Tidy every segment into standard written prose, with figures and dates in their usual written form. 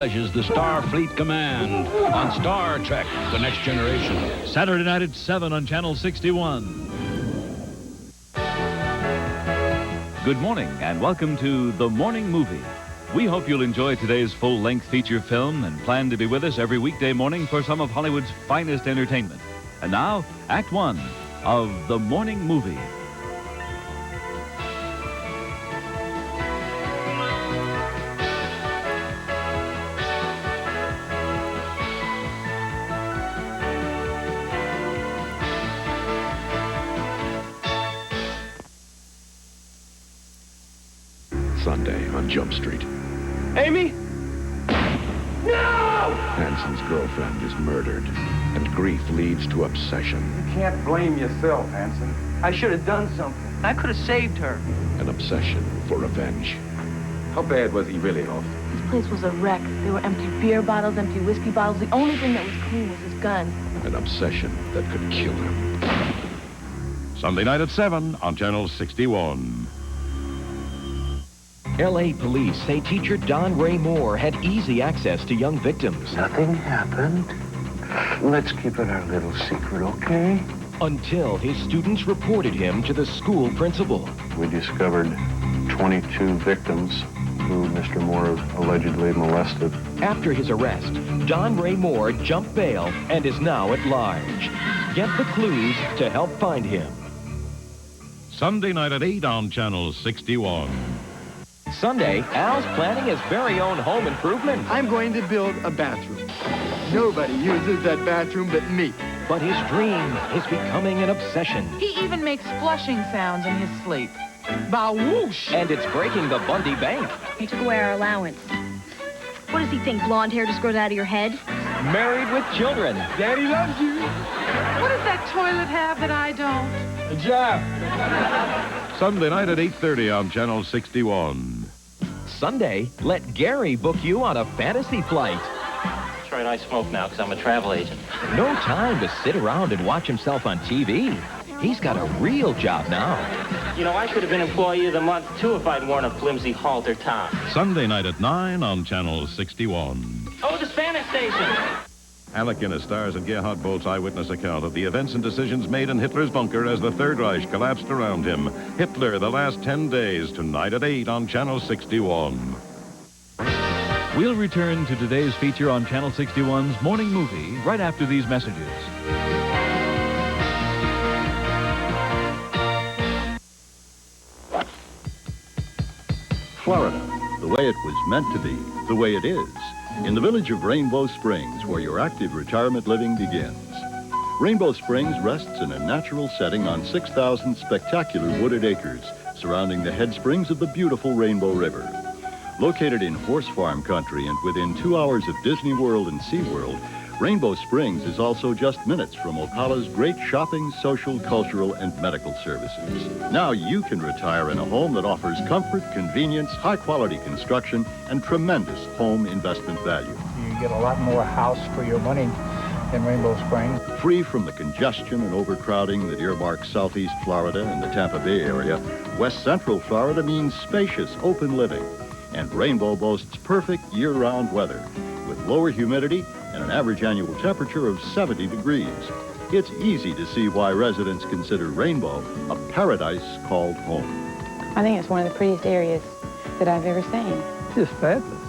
Is the Starfleet Command on Star Trek: The Next Generation. Saturday night at 7 on Channel 61. Good morning and welcome to The Morning Movie. We hope you'll enjoy today's full-length feature film and plan to be with us every weekday morning for some of Hollywood's finest entertainment. And now, Act 1 of The Morning Movie. Sunday on Jump Street. Amy? No! Hanson's girlfriend is murdered, and grief leads to obsession. You can't blame yourself, Hanson. I should have done something. I could have saved her. An obsession for revenge. How bad was he really off? This place was a wreck. There were empty beer bottles, empty whiskey bottles. The only thing that was clean was his gun. An obsession that could kill him. Sunday night at 7 on Channel 61. L.A. police say teacher Don Ray Moore had easy access to young victims. Nothing happened. Let's keep it our little secret, okay? Until his students reported him to the school principal. We discovered 22 victims who Mr. Moore allegedly molested. After his arrest, Don Ray Moore jumped bail and is now at large. Get the clues to help find him. Sunday night at 8 on Channel 61. Sunday, Al's planning his very own home improvement. I'm going to build a bathroom. Nobody uses that bathroom but me. But his dream is becoming an obsession. He even makes flushing sounds in his sleep. Ba-whoosh! And it's breaking the Bundy Bank. He took away our allowance. What does he think, blonde hair just grows out of your head? Married with children. Daddy loves you. What does that toilet have that I don't? Good job. Sunday night at 8:30 on Channel 61. Sunday, let Gary book you on a fantasy flight. That's right, I smoke now because I'm a travel agent. No time to sit around and watch himself on TV. He's got a real job now. You know, I could have been Employee of the Month, too, if I'd worn a flimsy halter top. Sunday night at 9 on Channel 61. Oh, the Spanish station! Alec Guinness stars in Gerhard Bolt's eyewitness account of the events and decisions made in Hitler's bunker as the Third Reich collapsed around him. Hitler, the last 10 days, tonight at 8 on Channel 61. We'll return to today's feature on Channel 61's Morning Movie right after these messages. Florida, the way it was meant to be, the way it is, in the village of Rainbow Springs, where your active retirement living begins. Rainbow Springs rests in a natural setting on 6,000 spectacular wooded acres surrounding the head springs of the beautiful Rainbow River. Located in horse farm country and within 2 hours of Disney World and SeaWorld, Rainbow Springs is also just minutes from Ocala's great shopping, social, cultural, and medical services. Now you can retire in a home that offers comfort, convenience, high-quality construction, and tremendous home investment value. You get a lot more house for your money in Rainbow Springs. Free from the congestion and overcrowding that earmarks Southeast Florida and the Tampa Bay area, West Central Florida means spacious, open living. And Rainbow boasts perfect year-round weather with lower humidity and an average annual temperature of 70 degrees. It's easy to see why residents consider Rainbow a paradise called home. I think it's one of the prettiest areas that I've ever seen. It's fabulous.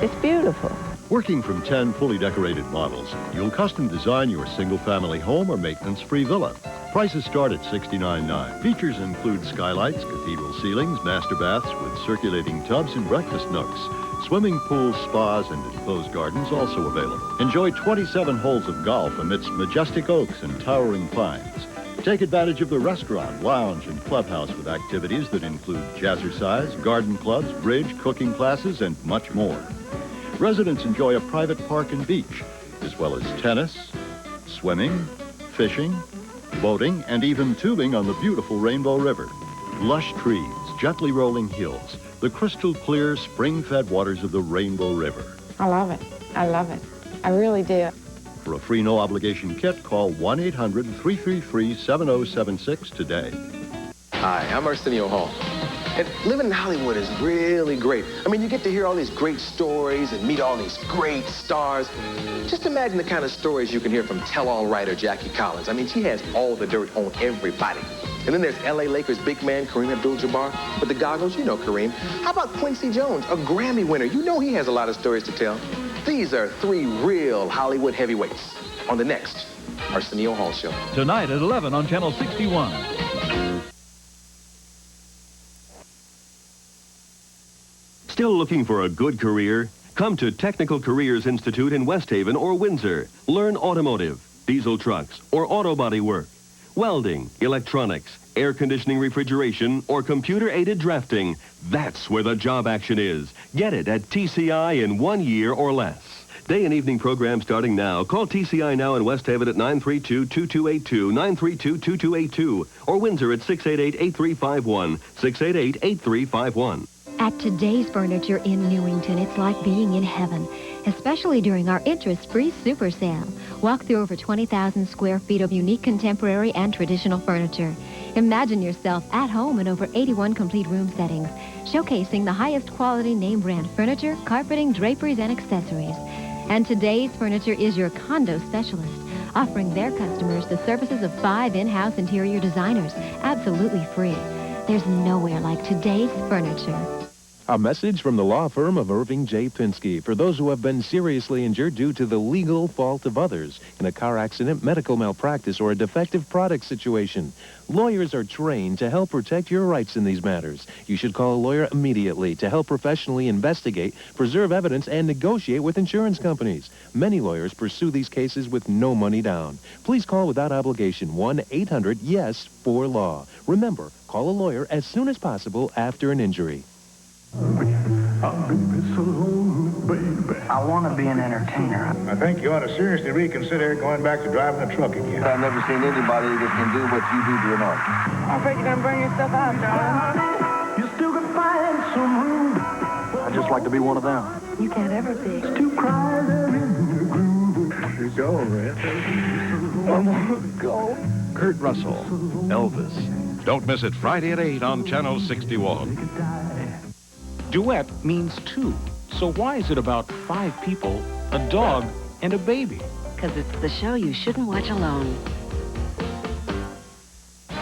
It's beautiful. Working from 10 fully decorated models, you'll custom design your single-family home or maintenance-free villa. Prices start at $69.9. Features include skylights, cathedral ceilings, master baths with circulating tubs and breakfast nooks. Swimming pools, spas, and enclosed gardens also available. Enjoy 27 holes of golf amidst majestic oaks and towering pines. Take advantage of the restaurant, lounge, and clubhouse with activities that include jazzercise, garden clubs, bridge, cooking classes, and much more. Residents enjoy a private park and beach, as well as tennis, swimming, fishing, boating, and even tubing on the beautiful Rainbow River. Lush trees, gently rolling hills, the crystal clear, spring-fed waters of the Rainbow River. I love it. I love it. I really do. For a free no-obligation kit, call 1-800-333-7076 today. Hi, I'm Arsenio Hall. And living in Hollywood is really great. I mean, you get to hear all these great stories and meet all these great stars. Just imagine the kind of stories you can hear from tell-all writer Jackie Collins. I mean, she has all the dirt on everybody. And then there's L.A. Lakers big man Kareem Abdul-Jabbar with the goggles. You know Kareem. How about Quincy Jones, a Grammy winner? You know he has a lot of stories to tell. These are three real Hollywood heavyweights on the next Arsenio Hall Show. Tonight at 11 on Channel 61. Still looking for a good career? Come to Technical Careers Institute in West Haven or Windsor. Learn automotive, diesel trucks, or auto body work, welding, electronics, air conditioning, refrigeration, or computer-aided drafting. That's where the job action is. Get it at TCI in 1 year or less. Day and evening program starting now. Call TCI now in West Haven at 932-2282, 932-2282, or Windsor at 688-8351, 688-8351. At today's Furniture in Newington, it's like being in heaven, especially during our interest-free super sale. Walk through over 20,000 square feet of unique contemporary and traditional furniture. Imagine yourself at home in over 81 complete room settings, showcasing the highest quality name brand furniture, carpeting, draperies, and accessories. And today's Furniture is your condo specialist, offering their customers the services of 5 in-house interior designers, absolutely free. There's nowhere like today's Furniture. A message from the law firm of Irving J. Pinsky for those who have been seriously injured due to the legal fault of others in a car accident, medical malpractice, or a defective product situation. Lawyers are trained to help protect your rights in these matters. You should call a lawyer immediately to help professionally investigate, preserve evidence, and negotiate with insurance companies. Many lawyers pursue these cases with no money down. Please call without obligation 1-800-YES-4-LAW. Remember, call a lawyer as soon as possible after an injury. I want to be an entertainer. I think you ought to seriously reconsider going back to driving a truck again. I've never seen anybody that can do what you do to an artist. I'm afraid you're going to burn yourself out, darling. You still can find some room. I'd just like to be one of them. You can't ever be. It's too crowded in the groove. You're going, man. I'm gonna go. Kurt Russell, Elvis. Don't miss it Friday at 8 on Channel 61. Duet means two. So why is it about 5 people, a dog, and a baby? Because it's the show you shouldn't watch alone.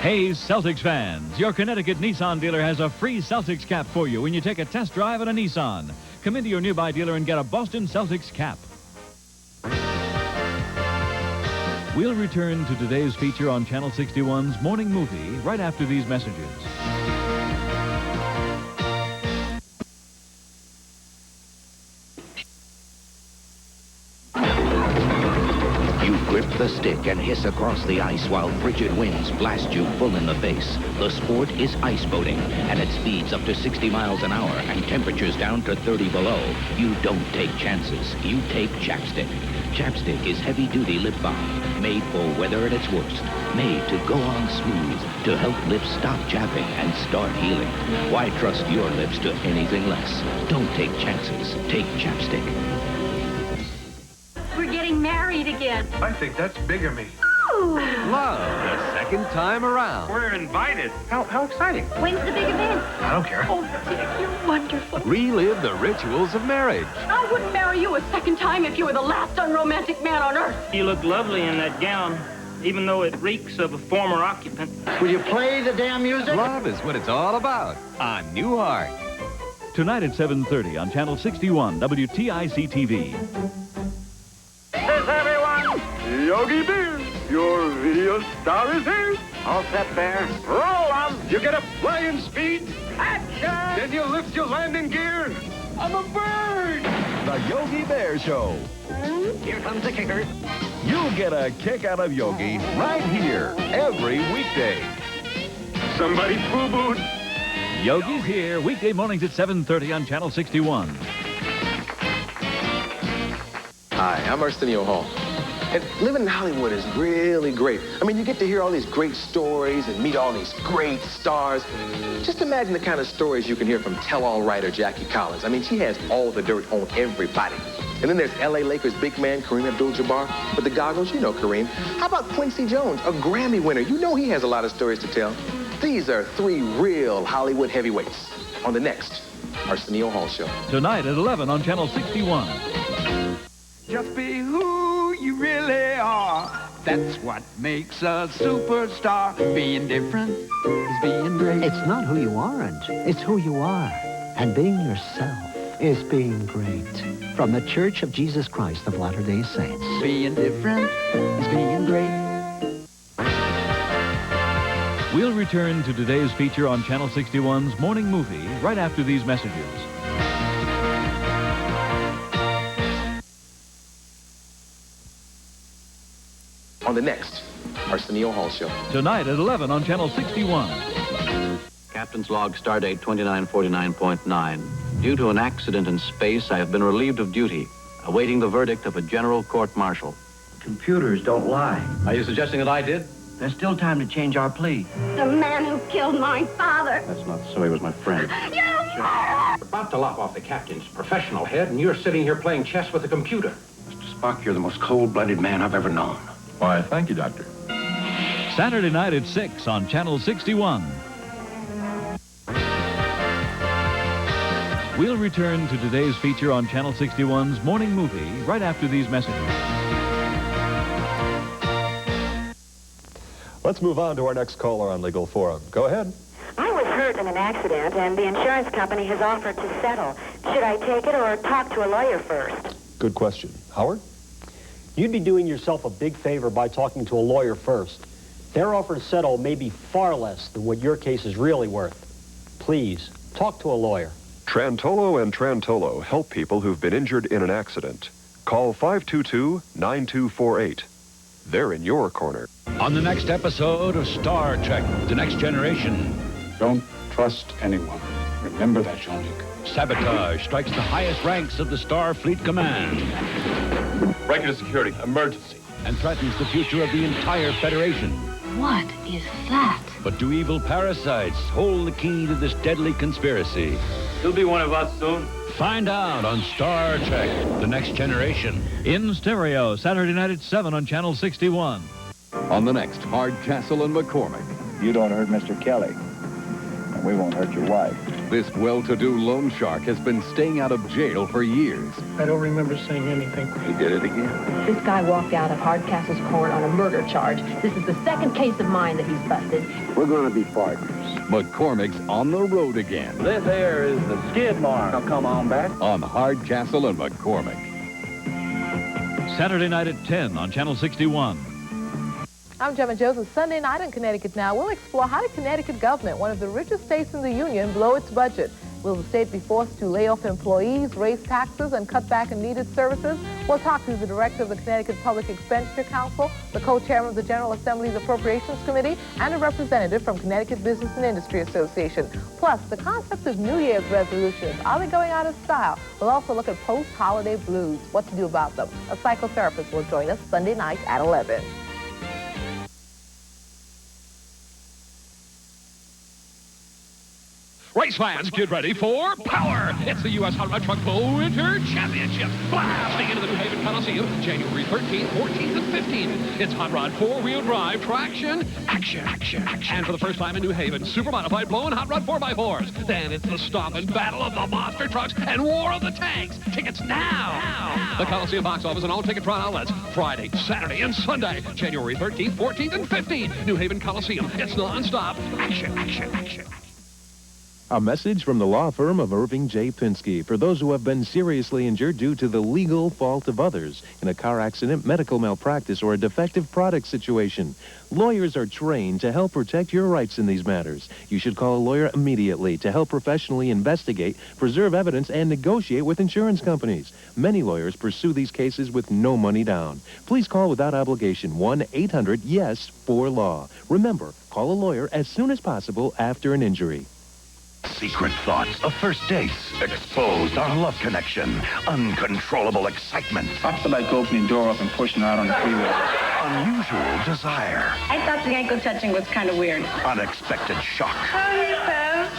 Hey, Celtics fans, your Connecticut Nissan dealer has a free Celtics cap for you when you take a test drive in a Nissan. Come into your nearby dealer and get a Boston Celtics cap. We'll return to today's feature on Channel 61's Morning Movie right after these messages. Grip the stick and hiss across the ice while frigid winds blast you full in the face. The sport is ice boating, and at speeds up to 60 miles an hour and temperatures down to 30 below. You don't take chances. You take Chapstick. Chapstick is heavy-duty lip balm, made for weather at its worst. Made to go on smooth, to help lips stop chapping and start healing. Why trust your lips to anything less? Don't take chances. Take Chapstick. We're getting married again. I think that's bigamy. Love the second time around. We're invited. How exciting. When's the big event? I don't care. Oh, Dick, you're wonderful. Relive the rituals of marriage. I wouldn't marry you a second time if you were the last unromantic man on earth. You look lovely in that gown, even though it reeks of a former occupant. Will you play the damn music? Love is what it's all about on Newhart. Tonight at 7:30 on Channel 61, WTIC TV. Yes, everyone. Yogi Bear, your video star is here. All set, Bear. Roll on. You get up flying speed. Action. Then you lift your landing gear. I'm a bird. The Yogi Bear Show. Here comes the kicker. You'll get a kick out of Yogi right here every weekday. Somebody boo-booed. Yogi's here, weekday mornings at 7:30 on Channel 61. Hi, I'm Arsenio Hall. And living in Hollywood is really great. I mean, you get to hear all these great stories and meet all these great stars. Just imagine the kind of stories you can hear from tell-all writer Jackie Collins. I mean, she has all the dirt on everybody. And then there's L.A. Lakers big man Kareem Abdul-Jabbar with the goggles. You know Kareem. How about Quincy Jones, a Grammy winner? You know he has a lot of stories to tell. These are three real Hollywood heavyweights on the next Arsenio Hall Show. Tonight at 11 on Channel 61. Just be who you really are. That's what makes a superstar. Being different is being great. It's not who you aren't. It's who you are. And being yourself is being great. From the Church of Jesus Christ of Latter-day Saints. Being different is being great. We'll return to today's feature on Channel 61's Morning Movie right after these messages. On the next Arsenio Hall Show. Tonight at 11 on Channel 61. Captain's log, stardate 2949.9. Due to an accident in space, I have been relieved of duty, awaiting the verdict of a general court-martial. Computers don't lie. Are you suggesting that I did? There's still time to change our plea. The man who killed my father. That's not so. He was my friend. You murderer! About to lop off the captain's professional head, and you're sitting here playing chess with a computer. Mr. Spock, you're the most cold-blooded man I've ever known. Why, thank you, Doctor. Saturday night at 6 on Channel 61. We'll return to today's feature on Channel 61's Morning Movie right after these messages. Let's move on to our next caller on Legal Forum. Go ahead. I was hurt in an accident, and the insurance company has offered to settle. Should I take it or talk to a lawyer first? Good question. Howard? You'd be doing yourself a big favor by talking to a lawyer first. Their offer to settle may be far less than what your case is really worth. Please, talk to a lawyer. Trantolo and Trantolo help people who've been injured in an accident. Call 522-9248. They're in your corner. On the next episode of Star Trek, The Next Generation. Don't trust anyone. Remember that, Jean-Luc. Sabotage strikes the highest ranks of the Starfleet Command. Break-in security. Emergency. And threatens the future of the entire Federation. What is that? But do evil parasites hold the key to this deadly conspiracy? He'll be one of us soon. Find out on Star Trek, The Next Generation. In stereo, Saturday night at 7 on Channel 61. On the next Hardcastle and McCormick. You don't hurt Mr. Kelly, and we won't hurt your wife. This well-to-do loan shark has been staying out of jail for years. I don't remember saying anything. He did it again. This guy walked out of Hardcastle's court on a murder charge. This is the second case of mine that he's busted. We're going to be partners. McCormick's on the road again. This here is the skid mark. Now come on back. On Hardcastle and McCormick. Saturday night at 10 on Channel 61. I'm Gemma Joseph. Sunday night in Connecticut Now, we'll explore how the Connecticut government, one of the richest states in the union, blow its budget. Will the state be forced to lay off employees, raise taxes, and cut back on needed services? We'll talk to the director of the Connecticut Public Expenditure Council, the co-chairman of the General Assembly's Appropriations Committee, and a representative from Connecticut Business and Industry Association. Plus, the concept of New Year's resolutions. Are they going out of style? We'll also look at post-holiday blues, what to do about them. A psychotherapist will join us Sunday night at 11. Race fans, get ready for power. It's the U.S. Hot Rod Truck Bull Winter Championship. Blasting into the New Haven Coliseum, January 13th, 14th, and 15th. It's hot rod four-wheel drive traction, action. And for the first time in New Haven, super modified blow and hot rod 4x4s. Then it's the stop and battle of the monster trucks and war of the tanks. Tickets now. The Coliseum box office and all ticket trial outlets. Friday, Saturday, and Sunday, January 13th, 14th, and 15th. New Haven Coliseum. It's non-stop action. A message from the law firm of Irving J. Pinsky for those who have been seriously injured due to the legal fault of others in a car accident, medical malpractice, or a defective product situation. Lawyers are trained to help protect your rights in these matters. You should call a lawyer immediately to help professionally investigate, preserve evidence, and negotiate with insurance companies. Many lawyers pursue these cases with no money down. Please call without obligation 1-800-YES-4-LAW. Remember, call a lawyer as soon as possible after an injury. Secret thoughts of first dates. Exposed on Love Connection. Uncontrollable excitement. I feel like opening the door up and pushing her out on the freeway. Unusual desire. I thought the ankle touching was kind of weird. Unexpected shock. Hi, Pez.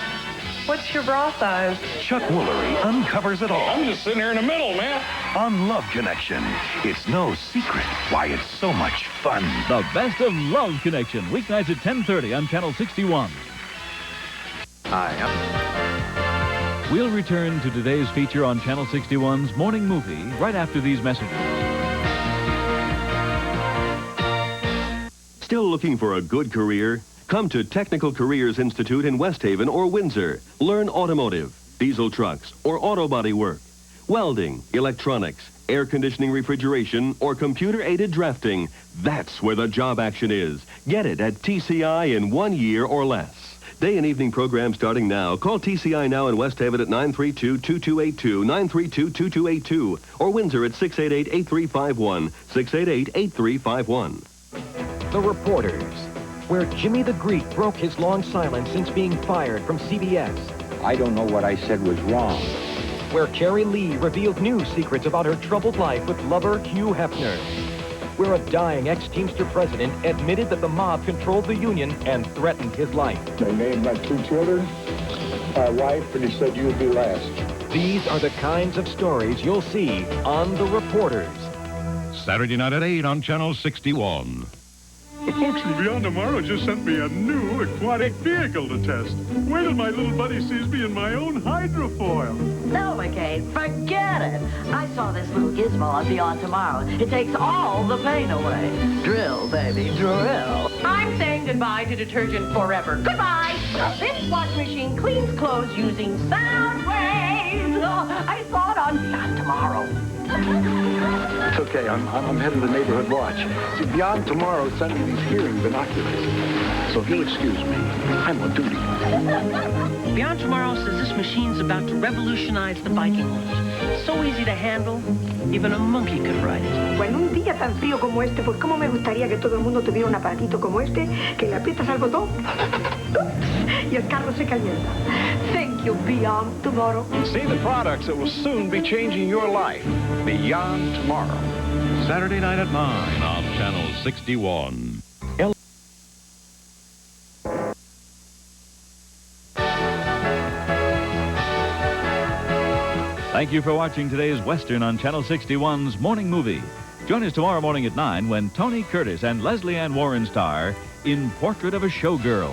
What's your bra size? Chuck Woolery uncovers it all. I'm just sitting here in the middle, man. On Love Connection. It's no secret why it's so much fun. The best of Love Connection, weeknights at 10:30 on Channel 61. Hi. We'll return to today's feature on Channel 61's Morning Movie right after these messages. Still looking for a good career? Come to Technical Careers Institute in West Haven or Windsor. Learn automotive, diesel trucks, or auto body work, welding, electronics, air conditioning, refrigeration, or computer-aided drafting. That's where the job action is. Get it at TCI in 1 year or less. Day and evening program starting now. Call TCI now in West Haven at 932-2282, 932-2282, or Windsor at 688-8351, 688-8351. The Reporters, where Jimmy the Greek broke his long silence since being fired from CBS. I don't know what I said was wrong. Where Carrie Lee revealed new secrets about her troubled life with lover Hugh Hefner. Where a dying ex-Teamster president admitted that the mob controlled the union and threatened his life. They named my 2 children, my wife, and he said you'll be last. These are the kinds of stories you'll see on The Reporters. Saturday night at 8 on Channel 61. The folks from Beyond Tomorrow just sent me a new aquatic vehicle to test. Wait till my little buddy sees me in my own hydrofoil. No, McCain, forget it. I saw this little gizmo on Beyond Tomorrow. It takes all the pain away. Drill, baby, drill. I'm saying goodbye to detergent forever. Goodbye! This wash machine cleans clothes using sound waves. I saw it on Beyond Tomorrow. It's okay. I'm head of the neighborhood watch. See, Beyond Tomorrow sent me these hearing binoculars. So if you'll excuse me, I'm on duty. Beyond Tomorrow says this machine's about to revolutionize the biking world. It's so easy to handle, even a monkey could ride it. Bueno, un día tan frío como este, pues cómo me gustaría que todo el mundo tuviera un aparatito como este, que le aprietas al botón y el carro se calienta. Thank you, Beyond Tomorrow. See the products that will soon be changing your life. Beyond Tomorrow. Saturday night at 9 on Channel 61. Thank you for watching today's Western on Channel 61's Morning Movie. Join us tomorrow morning at 9 when Tony Curtis and Leslie Ann Warren star in Portrait of a Showgirl.